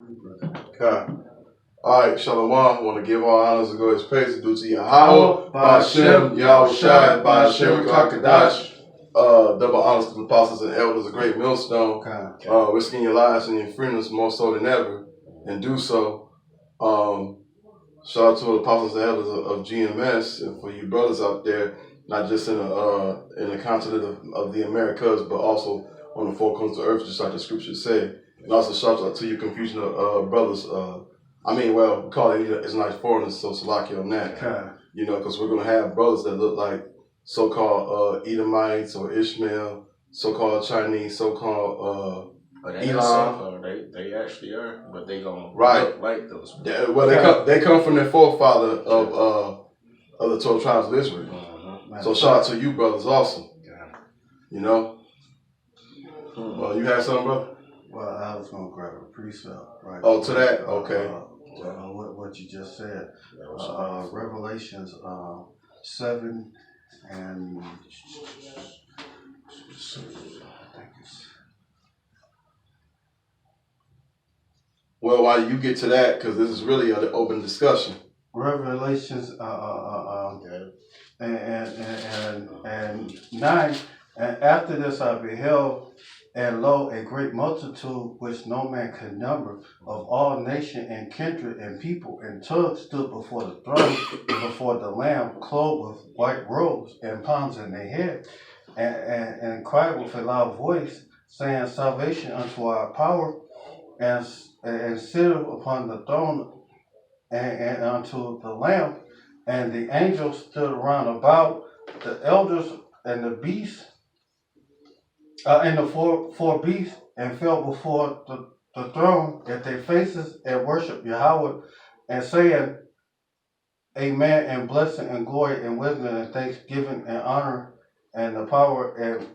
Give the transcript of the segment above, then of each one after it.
Okay. All right, Shalom. I want to give all honors and glory praise due to Yahweh, Ba'Shem, Yahweh Shai, Ba'Shem, Kakadash. Double honors to the apostles and elders, a great millstone. Risking your lives and your freedoms more so than ever, and do so. Shout out to the apostles and elders of GMS, and for you brothers out there, not just in the continent of the Americas, but also on the four corners of the earth, just like the scriptures say. And also shout out to your confusion of brothers. We call it it's nice foreigners, so Salaki on that. Because we're gonna have brothers that look like so-called Edomites or Ishmael, so-called Chinese, so-called Elam. They actually are, but they gonna look like those. They come from their forefather of the 12 tribes of Israel. Mm-hmm. So shout out to you brothers also. You know. Well, you had something, brother? Well, I was gonna grab a precept, right? Oh, to that, okay. What you just said, Revelations 7 and I think it's. Well, while you get to that, because this is really an open discussion. Revelations and 9, and after this I beheld, and lo, a great multitude which no man could number, of all nation and kindred and people and tongues, stood before the throne and before the Lamb, clothed with white robes and palms in their head, and cried with a loud voice, saying, Salvation unto our power, and sitteth upon the throne, and unto the Lamb. And the angels stood around about, the elders and the beasts, and the four beasts, and fell before the throne at their faces and worship Yahweh, and saying, Amen, and blessing and glory and wisdom and thanksgiving and honor and the power. And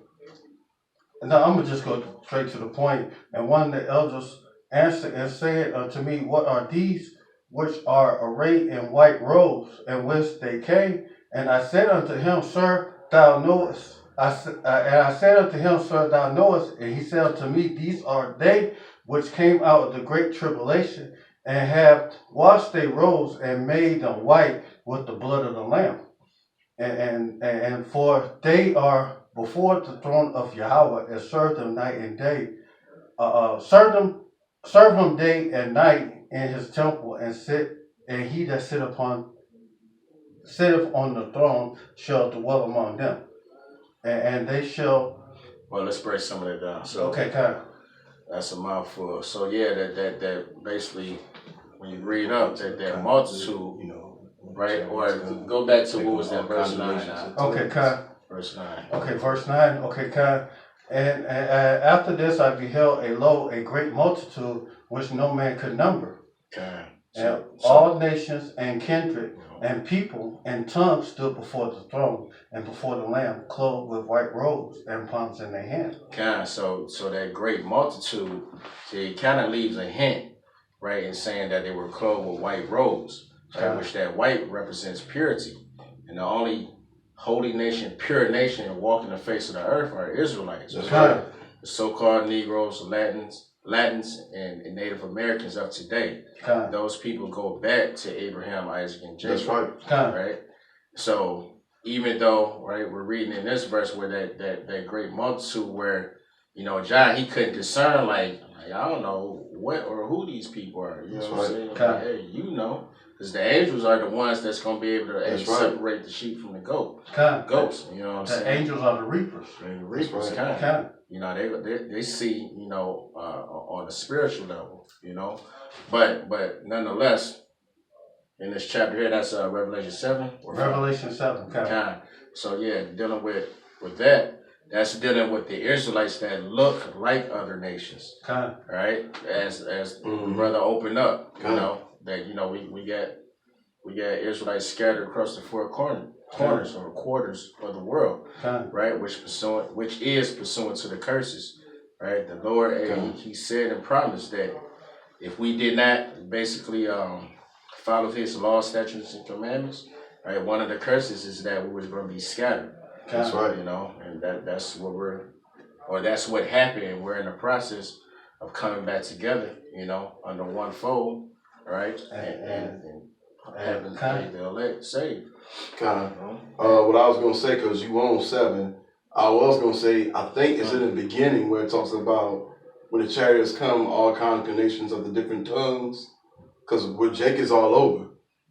now I'm going to just go straight to the point. And one of the elders answered and said unto me, What are these which are arrayed in white robes, and whence they came? And I said unto him, Sir, thou knowest. And I said unto him, Sir, thou knowest. And he said unto me, These are they which came out of the great tribulation, and have washed their robes and made them white with the blood of the Lamb. And for they are before the throne of Yahweh, and serve them night and day. Serve him day and night in his temple, and he that sitteth on the throne shall dwell among them. And they shall. Well, let's break some of that down. So okay, kind of. That's a mouthful. So yeah, that basically, when you read up that multitude, right? Or go back to what was that verse 9? Okay, kind. Verse 9. Okay, verse 9. Okay, kind. And after this I beheld a great multitude which no man could number. Okay. And all nations and kindred and people and tongues stood before the throne and before the Lamb, clothed with white robes and palms in their hands. Kind. So that great multitude, it kind of leaves a hint, right, in saying that they were clothed with white robes, right, which that white represents purity. And the only holy nation, pure nation walking the face of the earth are Israelites. That's right. The so-called Negroes, Latins, and Native Americans of today. Those people go back to Abraham, Isaac, and Jacob. That's right. Right? So even though, right, we're reading in this verse where that great multitude where, John, he couldn't discern, like I don't know what or who these people are. You know what I'm saying? Like, hey, because the angels are the ones that's going to be able to separate the sheep from the goats. You know what I'm saying? The angels are the reapers. And the reapers, kind. They see, on a spiritual level, But nonetheless, in this chapter here, that's Revelation 7. Revelation 7, kind. So yeah, dealing with that, that's dealing with the Israelites that look like other nations. Right? As the brother opened up, that we got Israelites scattered across the four corners or quarters of the world, right? Which is pursuant to the curses, right? The Lord, he said and promised that if we did not basically follow his law, statutes, and commandments, right, one of the curses is that we was going to be scattered. That's right. And that's what happened, and we're in the process coming back together, you know, under one fold, right? And having the elect saved. Kind of. What I was gonna say, cause you own 7, I was gonna say, I think it's in the beginning where it talks about when the chariots come, all congregations of the different tongues, cause where Jake is all over,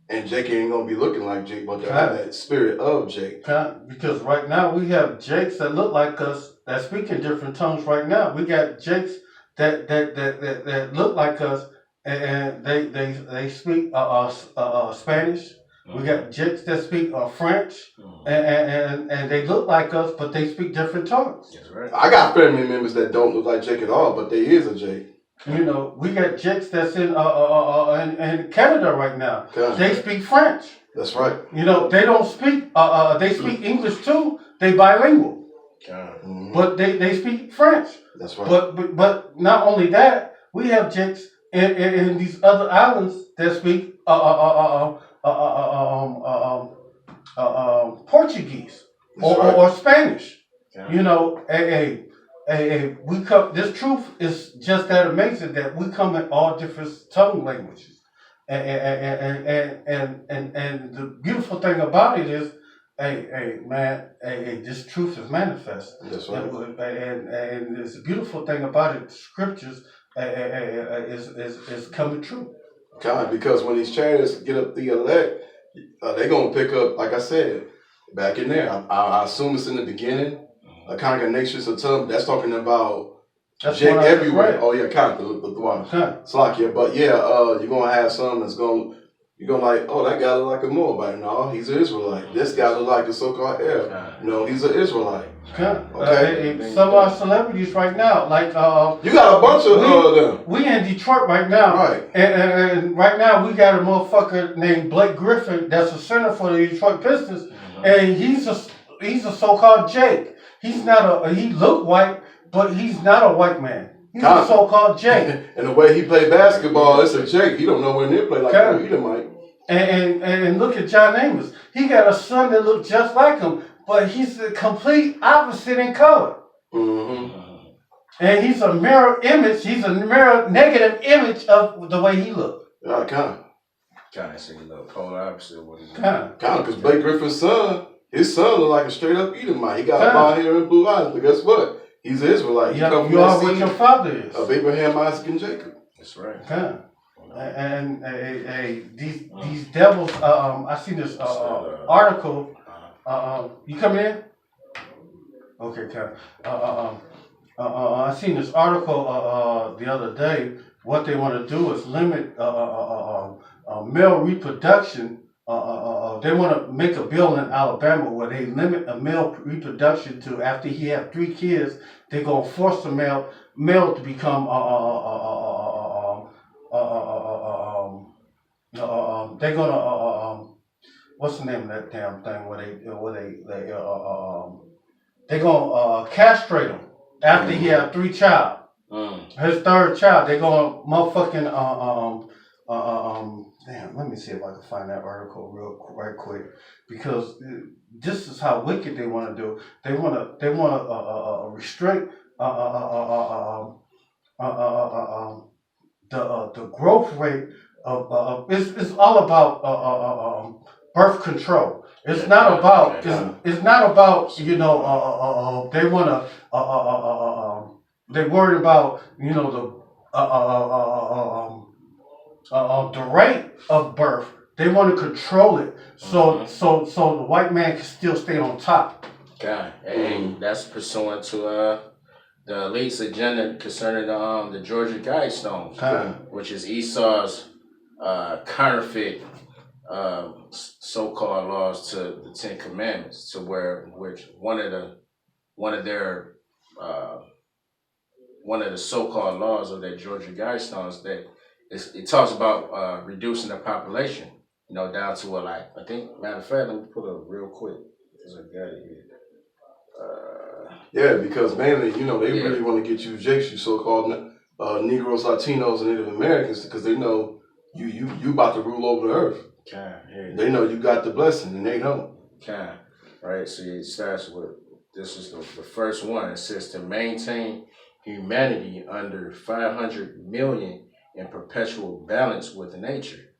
and Jake ain't gonna be looking like Jake, but they have that spirit of Jake. Because right now we have Jakes that look like us that speak in different tongues. Right now we got Jakes that look like us, and they speak Spanish. We got Jakes that speak French, and they look like us, but they speak different tongues. That's right. I got family members that don't look like Jake at all, but they is a Jake. You know, we got Jakes that's in Canada right now. They speak French. That's right. You know, they don't speak. They speak English too. They bilingual, but they speak French. That's right. But not only that, we have Jakes in these other islands that speak Portuguese or Spanish. You know, we come. This truth is just that amazing that we come in all different tongue languages, and the beautiful thing about it is, this truth is manifest. That's right. And it's a beautiful thing about it. The scriptures is coming true. God, because when these chariots get up the elect, they're gonna pick up, like I said, back in there. I assume it's in the beginning. A congregation of tongue. That's talking about Jake everywhere. Oh yeah, kind of the one. Slakia, but yeah, you're gonna have some that's you're gonna like, oh, that guy look like a Moabite. No, he's an Israelite. This guy look like a so-called Arab. No, he's an Israelite. Okay. Some of our celebrities right now, like you got a bunch of them. We in Detroit right now, right? And right now we got a motherfucker named Blake Griffin that's a center for the Detroit Pistons, and he's a so-called Jake. He's not he look white, but he's not a white man. He's a so-called Jake. And the way he play basketball, it's a Jake. He don't know when they play like that either, Mike. And look at John Amos. He got a son that looks just like him, but he's the complete opposite in color. And he's a mirror image. He's a mirror negative image of the way he looked. Yeah, kind of see a little polar opposite of what he kind of, because Blake Griffin's son. His son look like a straight up Edomite. He got blonde hair and blue eyes, but guess what? He's an Israelite. You are what your father is. Of Abraham, Isaac, and Jacob. That's right. And these devils. I seen this article. You coming in? Okay, I seen this article the other day. What they want to do is limit male reproduction. They want to make a bill in Alabama where they limit a male reproduction to after he have 3 kids, they're gonna force the male to become they're gonna what's the name of that damn thing they're gonna castrate him after he have 3 child. His 3rd child, they're gonna motherfucking damn, let me see if I can find that article right quick, because this is how wicked they want to do. They want to restrict the growth rate of it's all about birth control. It's not about it's not about they want to they worried about the rate of birth. They want to control it so the white man can still stay on top. And that's pursuant to the elite's agenda concerning the Georgia Guidestones, which is Esau's counterfeit so-called laws to the 10 Commandments, to which one of the so-called laws of that Georgia Guidestones that it talks about reducing the population, down to I think, matter of fact, let me pull up real quick because I got it here. Yeah, because mainly, they really want to get you Jakes, you so-called Negroes, Latinos, and Native Americans, because they know you about to rule over the earth. They know you got the blessing, and they don't. Right, so it starts with, this is the first one. It says to maintain humanity under 500 million in perpetual balance with nature.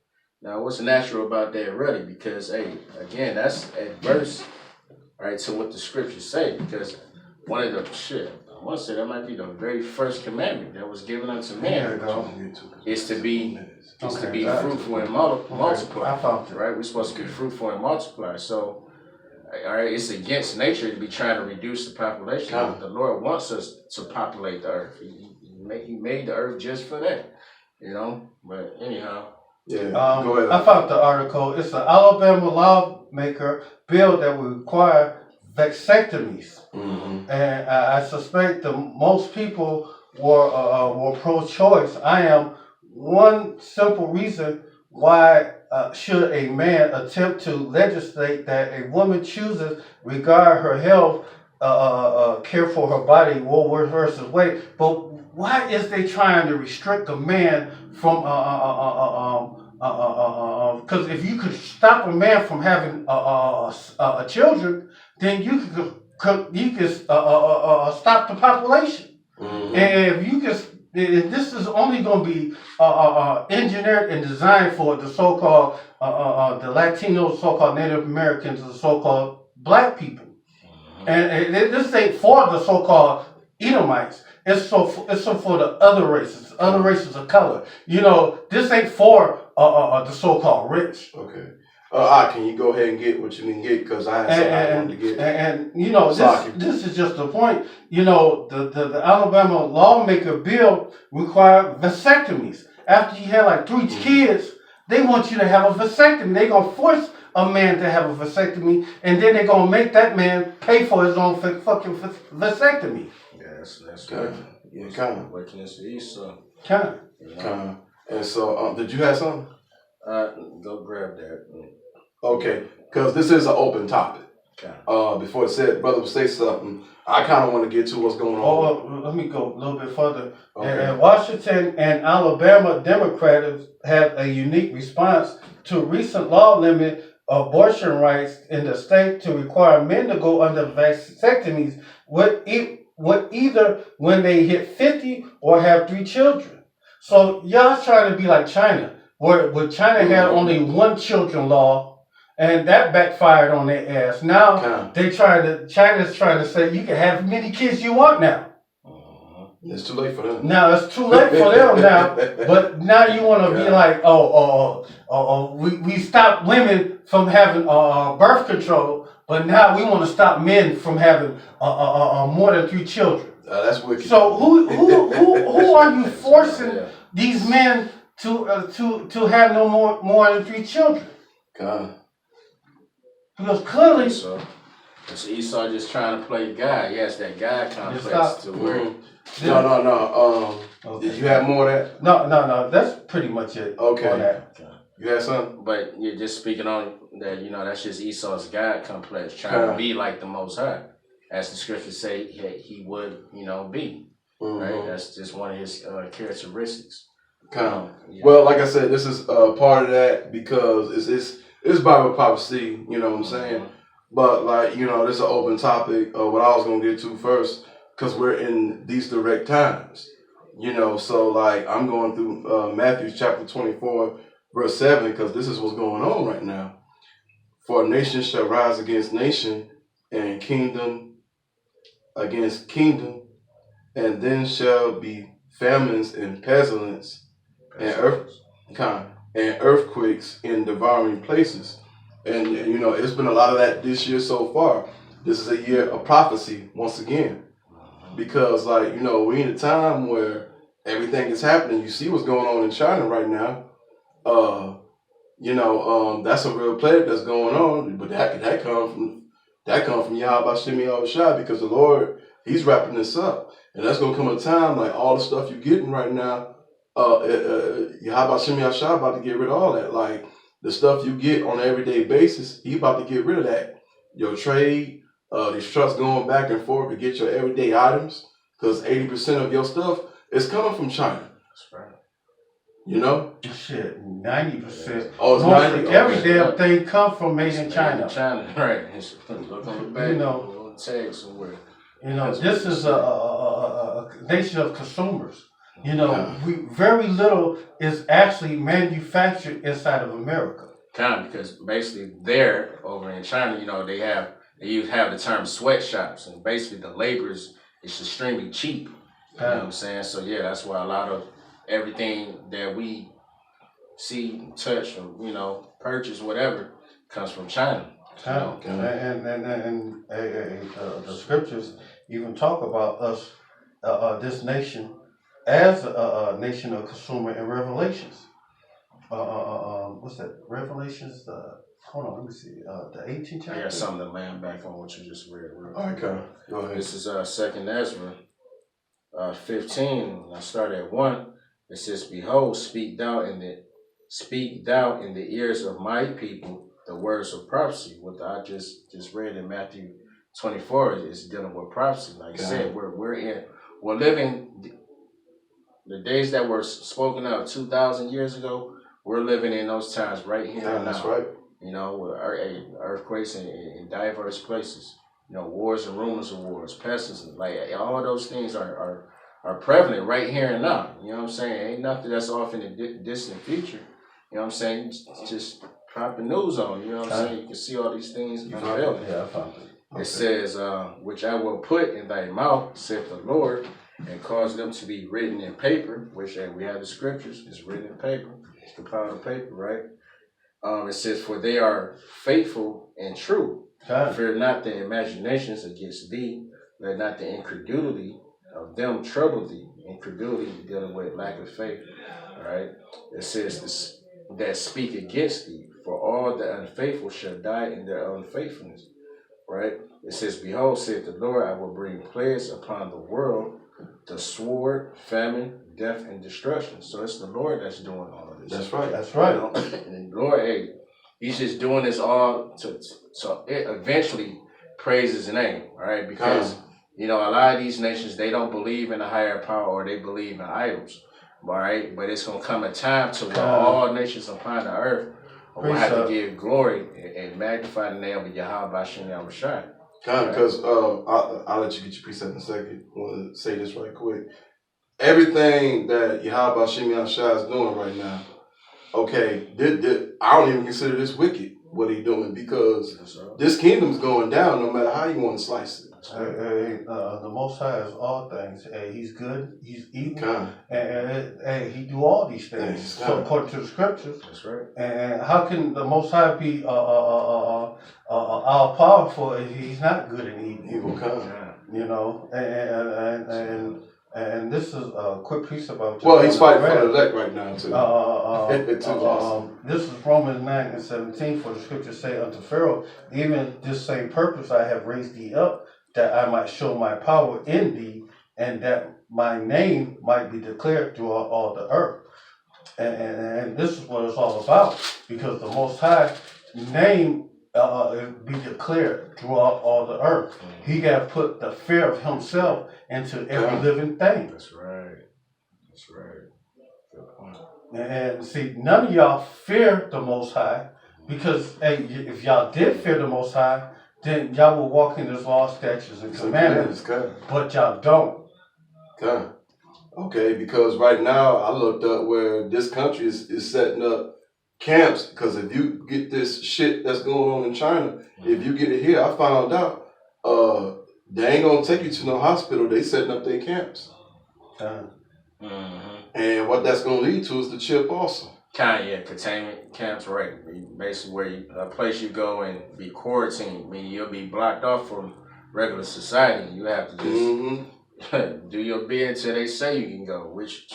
Now, what's natural about that, really? Because, hey, again, that's adverse, right, to what the scriptures say. Because one of the I want to say that might be the very first commandment that was given unto man is to be fruitful and multiply. I found it. Right, we're supposed to be fruitful and multiply. So, all right, it's against nature to be trying to reduce the population. The Lord wants us to populate the earth. He made the earth just for that, you know. But anyhow. Yeah, go ahead. I found the article. It's an Alabama lawmaker bill that will require vasectomies, and I suspect the most people were pro-choice. I am. One simple reason why should a man attempt to legislate that a woman chooses regard her health, care for her body, Roe versus Wade, but why is they trying to restrict a man from because if you could stop a man from having children, then you could stop the population. And if you could, this is only going to be engineered and designed for the so-called the Latinos, so-called Native Americans, and the so-called black people. And this ain't for the so-called Edomites. It's for the other races of color. You know, this ain't for the so-called rich. Okay. Can you go ahead and get what you can get? Because I wanted to get. And you know, this is just the point. You know, the Alabama lawmaker bill required vasectomies. After you had like 3 kids, they want you to have a vasectomy. They're going to force a man to have a vasectomy, and then they're going to make that man pay for his own fucking vasectomy. That's good. Yeah, kind of. Working this Esau. Kind of. And so, did you have something? Go grab that. Okay, because this is an open topic. Okay. Before brother would say something, I kind of want to get to what's going on. Oh, let me go a little bit further. Okay. And Washington and Alabama Democrats have a unique response to recent law limit abortion rights in the state to require men to go under vasectomies either when they hit 50 or have 3 children. So y'all trying to be like China, where China had only 1 children law, and that backfired on their ass. Now China's trying to say you can have as many kids you want now. It's too late for them. Now it's too late for them now, but now you want to be like, we stopped women from having birth control, but now we want to stop men from having more than 3 children. That's wicked. So who are you forcing these men to have no more than 3 children? God. Because clearly, it's Esau just trying to play guy. Yes, that guy complex to where. No. Okay. Did you have more of that? No. That's pretty much it. Okay. On that. You had something? But you're just speaking on that. You know, that's just Esau's God complex, trying to be like the Most High, as the scriptures say he would, be. Right. That's just one of his characteristics. Well, like I said, this is part of that because it's Bible prophecy. You know what I'm saying? But this is an open topic. What I was gonna get to first. Because we're in these direct times, so I'm going through Matthew chapter 24, verse 7, because this is what's going on right now. For nation shall rise against nation, and kingdom against kingdom, and then shall be famines and pestilence, and earthquakes in devouring places. And it's been a lot of that this year so far. This is a year of prophecy once again. Because, we're in a time where everything is happening. You see what's going on in China right now. That's a real plague that's going on. But that come from Yahweh Shem Yahushua, because the Lord, He's wrapping this up. And that's going to come a time like all the stuff you're getting right now, Yahweh Shem Yahushua about to get rid of all that. Like the stuff you get on an everyday basis, He about to get rid of that. Your trade, these trucks going back and forth to get your everyday items, because 80% of your stuff is coming from China. That's right. Shit, 90%. Oh, it's 90%. Every damn thing come from made in China. Right. Look on the back. Tag somewhere. This is a nation of consumers. You know, we very little is actually manufactured inside of America. Kind of, because basically there over in China, you know, they have the term sweatshops, and basically the labor is extremely cheap. You know what I'm saying? So yeah, that's why a lot of everything that we see, touch, or you know, purchase, whatever, comes from China. You know? And the scriptures even talk about us, this nation, as a nation of consumer in Revelations. What's that? Revelations. Hold on, let me see. The 18th chapter. I got something to land back on what you just read. Okay, go ahead. This is 2nd Ezra 15. I start at 1. It says, "Behold, speak thou in the ears of my people the words of prophecy." What I just read in Matthew 24 is dealing with prophecy. Like I said, we're living the days that were spoken of 2,000 years ago. We're living in those times right here and now. That's right. You know, with earthquakes in diverse places. You know, wars and rumors of wars, pestilence, like all of those things are prevalent right here and now. You know what I'm saying? Ain't nothing that's off in the distant future. You know what I'm saying? Just pop the news on. You know what I'm saying? You can see all these things unveiling. Yeah, I found it. It says, "Which I will put in thy mouth, saith the Lord, and cause them to be written in paper," which we have the scriptures, it's written in paper, it's compiled in paper, right? It says, "For they are faithful and true. Fear not the imaginations against thee, let not the incredulity of them trouble thee." Incredulity dealing with lack of faith, all right? It says, this, "that speak against thee, for all the unfaithful shall die in their unfaithfulness," right? It says, "Behold, saith the Lord, I will bring plagues upon the world, the sword, famine, death, and destruction." So it's the Lord that's doing all of this. That's right. That's right. You know? And the Lord, hey, He's just doing this all so it eventually praises His name, all right? Because you know, a lot of these nations, they don't believe in a higher power, or they believe in idols, all right? But it's gonna come a time to where all nations upon the earth will have to give glory and magnify the name of Yahweh Bashem Yahushua. Because I'll let you get your precept in a second. I want to say this right quick. Everything that Yahweh Bashem Yahushua is doing right now, okay, I don't even consider this wicked, what he's doing, because this kingdom's going down no matter how you want to slice it. The Most High is all things. He's good. He's evil. And He do all these things. So according to the scriptures. That's right. And how can the Most High be all powerful if He's not good and evil? You know, and this is a quick piece about. Well, he's fighting for the elect right now too. This is Romans 9:17. For the scriptures say unto Pharaoh, "Even this same purpose I have raised thee up, that I might show my power in thee, and that my name might be declared throughout all the earth." And this is what it's all about, because the Most High name be declared throughout all the earth. He got put the fear of Himself into every living thing. That's right. That's right. Good point. And see, none of y'all fear the Most High, because hey, if y'all did fear the Most High, then y'all will walk in His law, statutes, and commandments. But y'all don't. Okay, because right now I looked up where this country is setting up camps, because if you get this shit that's going on in China, if you get it here, I found out they ain't gonna take you to no hospital. They setting up their camps. And what that's gonna lead to is the chip also. Containment camps, right? Basically, where a place you go and be quarantined, meaning you'll be blocked off from regular society. You have to just do your bid until they say you can go, which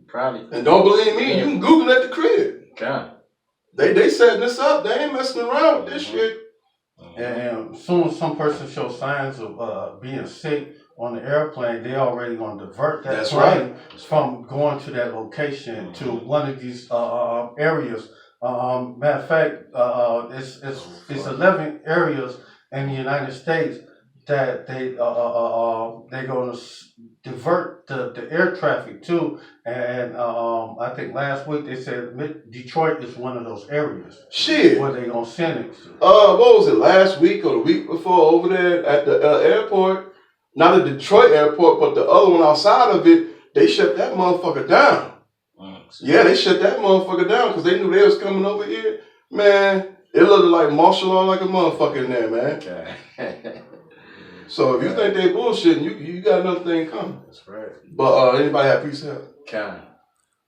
probably. And don't believe me, you can Google at the crib. They setting this up. They ain't messing around with this shit. And as soon as some person shows signs of being sick on the airplane, they already going to divert that plane from going to that location to one of these areas. Matter of fact, it's 11 areas in the United States that they're going to divert the air traffic to, and I think last week they said Detroit is one of those areas. Shit, where they gonna send it to? What was it, last week or the week before, over there at the airport? not the Detroit airport, but the other one outside of it, they shut that motherfucker down. Yeah, they shut that motherfucker down because they knew they was coming over here. Man, it looked like martial law like a motherfucker in there, man. Okay. So if you think they bullshitting, you got another thing coming. That's right. But anybody have precept? Kind.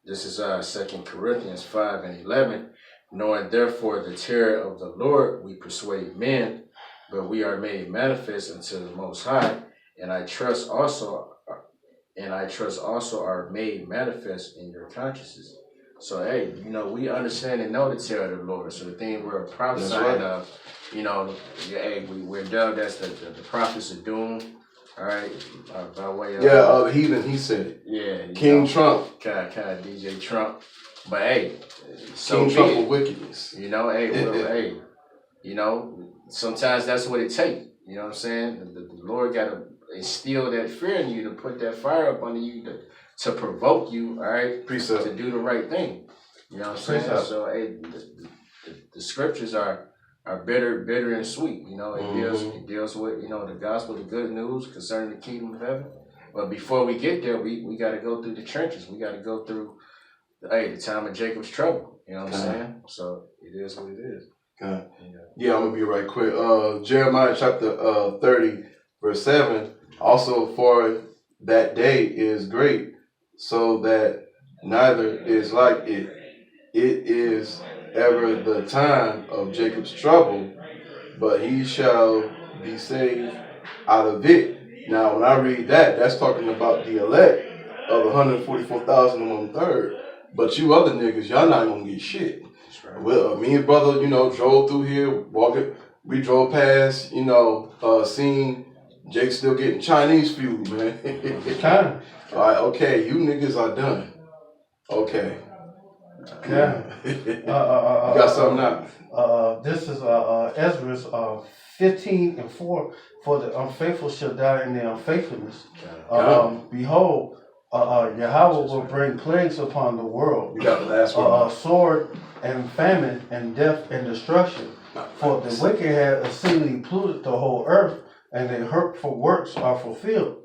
This is 2 Corinthians 5:11. Knowing therefore the terror of the Lord, we persuade men, but we are made manifest unto the Most High, and I trust also are made manifest in your consciences. So hey, we understand and know the terror of the Lord. So the thing we're prophesying of, we're dubbed as the prophets of doom. All right, by way of the heathen. He said it. Yeah, King Trump, kind of DJ Trump. But hey, so King Trump for wickedness. Sometimes that's what it takes. You know what I'm saying? The Lord got to instill that fear in you, to put that fire up under you, to provoke you, all right, to do the right thing. You know what I'm saying? So hey, the scriptures are bitter and sweet. It deals with the gospel, the good news concerning the kingdom of heaven. But before we get there, we got to go through the trenches. We got to go through the time of Jacob's trouble. You know what I'm saying? So it is what it is. Yeah, I'm gonna be right quick. Jeremiah chapter 30, verse 7. Also, for that day is great, so that neither is like it. It is ever the time of Jacob's trouble, but he shall be saved out of it. Now, when I read that, that's talking about the elect of the 144,000 and 1/3. But you other niggas, y'all not gonna get shit. Right. Well, me and brother, drove through here, walking. We drove past, seeing Jake still getting Chinese food, man. All right, okay, you niggas are done. Okay. Yeah. You got something now? This is Ezra's 15:4. For the unfaithful shall die in their unfaithfulness. Behold, Yahweh will bring plagues upon the world. You got the last one. Sword and famine and death and destruction. For the wicked have exceedingly polluted the whole earth, and their hurtful works are fulfilled.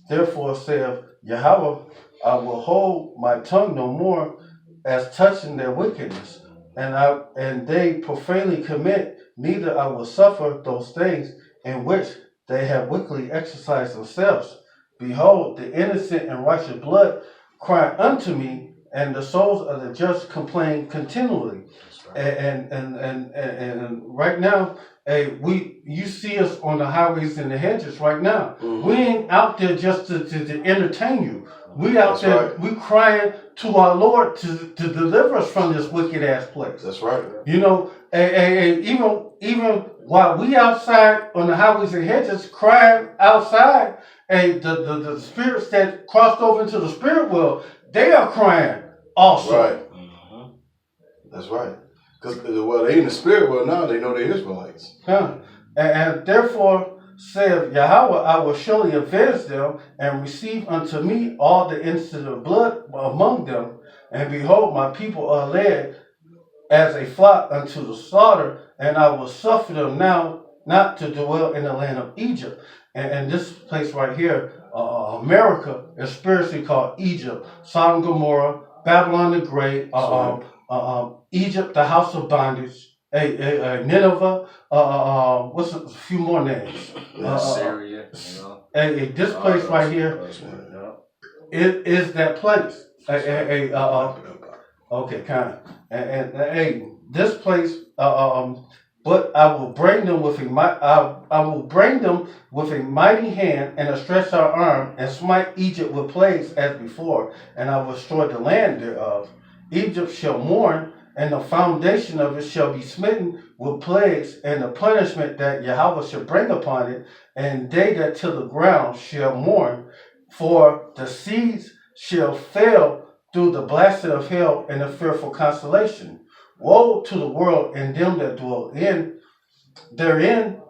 Therefore saith Yahweh, I will hold my tongue no more as touching their wickedness, and they profanely commit, neither I will suffer those things in which they have wickedly exercised themselves. Behold, the innocent and righteous blood cry unto me, and the souls of the just complain continually. And right now, you see us on the highways and the hedges right now. Mm-hmm. We ain't out there just to entertain you. We out there, right. We crying to our Lord to deliver us from this wicked ass place. That's right. Even while we outside on the highways and hedges crying outside, the spirits that crossed over into the spirit world, they are crying also. Right. Mm-hmm. That's right. Because they in the spirit world now, they know they're Israelites. And therefore saith Yahweh, I will surely avenge them and receive unto me all the innocent of blood among them. And behold, my people are led as a flock unto the slaughter, and I will suffer them now not to dwell in the land of Egypt. And this place right here, America, is spiritually called Egypt, Sodom, Gomorrah, Babylon the Great, Egypt, the house of bondage, Nineveh, what's a few more names? Syria, this place right here, it is that place. Okay, kind of. And this place, but I will bring them with a mighty hand and a stretched out arm, and smite Egypt with plagues as before, and I will destroy the land thereof. Egypt shall mourn, and the foundation of it shall be smitten with plagues, and the punishment that Yahweh shall bring upon it, and they that till the ground shall mourn, for the seeds shall fail through the blasting of hell and the fearful constellation. Woe to the world and them that dwell therein,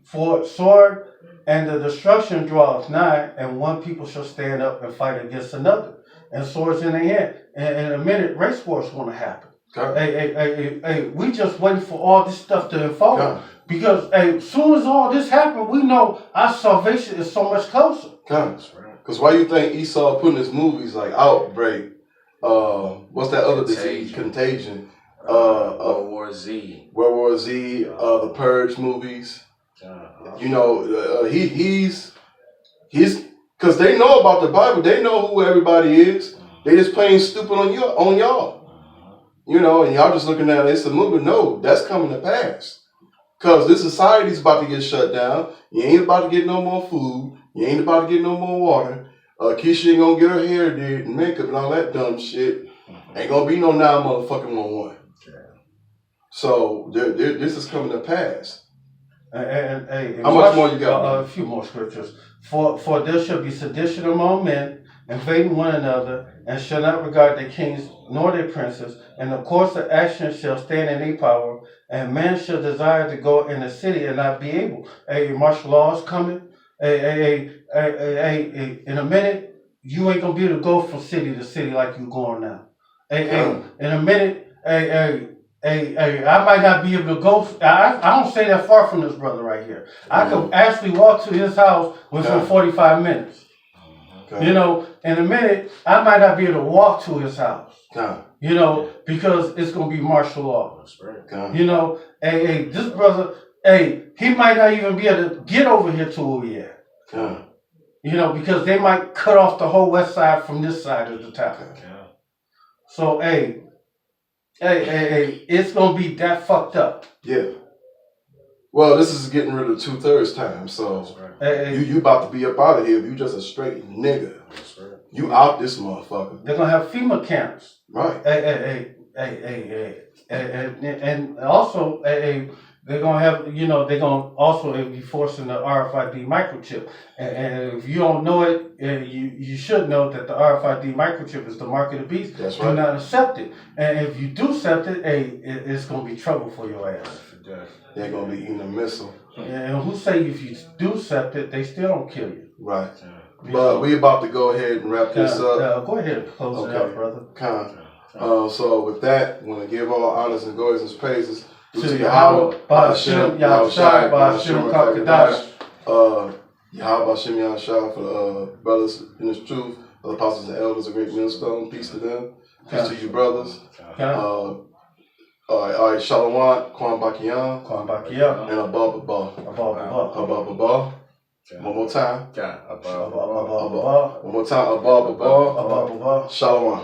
for sword and the destruction draweth nigh, and one people shall stand up and fight against another, and swords in the hand. And in a minute, race wars want to happen. Hey, we just waiting for all this stuff to unfold. God. Because as soon as all this happened, we know our salvation is so much closer. Because why you think Esau putting his movies like Outbreak, what's that other disease? Contagion. World War Z. World War Z, the Purge movies. You know, he's because they know about the Bible. They know who everybody is. They just playing stupid on y'all. You know, and y'all just looking at it, it's a movie. No, that's coming to pass. Because this society's about to get shut down. You ain't about to get no more food. You ain't about to get no more water. Keisha ain't gonna get her hair did and makeup and all that dumb shit. Ain't gonna be no 9-motherfucking-11. So this is coming to pass. And how much more you got? A few more scriptures. For there shall be sedition among men, invading one another, and shall not regard their kings nor their princes, and the course of action shall stand in their power, and man shall desire to go in the city and not be able. Martial law is coming. In a minute, you ain't gonna be able to go from city to city like you going now. In a minute, I might not be able to go. I don't stay that far from this brother right here. I could actually walk to his house within 45 minutes. You know, in a minute, I might not be able to walk to his house. You know, because it's gonna be martial law. You know, this brother, he might not even be able to get over here to where we at. You know, because they might cut off the whole west side from this side of the town. So, it's gonna be that fucked up. Yeah. Well, this is getting rid of 2/3 time, so you about to be up out of here. If you just a straight nigga, you out this motherfucker. They're gonna have FEMA camps. Right. And also, they're gonna have, you know, they're gonna also be forcing the RFID microchip. And if you don't know it, you should know that the RFID microchip is the mark of the beast. That's right. Do not accept it. And if you do accept it, it's gonna be trouble for your ass. They're gonna be eating a missile. And who say if you do accept it, they still don't kill you. Right. But we about to go ahead and wrap this up. Go ahead and close it out, brother. So with that, I want to give all honors and glories and praises to Yahweh, Ba'ashem, Yahushai, Ba'ashem, Kakadash. Yahweh, Ba'ashem, Yahushai for the brothers in this truth, for the apostles and elders, a great millstone. Peace to them. Peace to you, brothers. All right, Shalom, Kwan Bakiyan, and Abba. One more time. One more time, Abba. Shalom.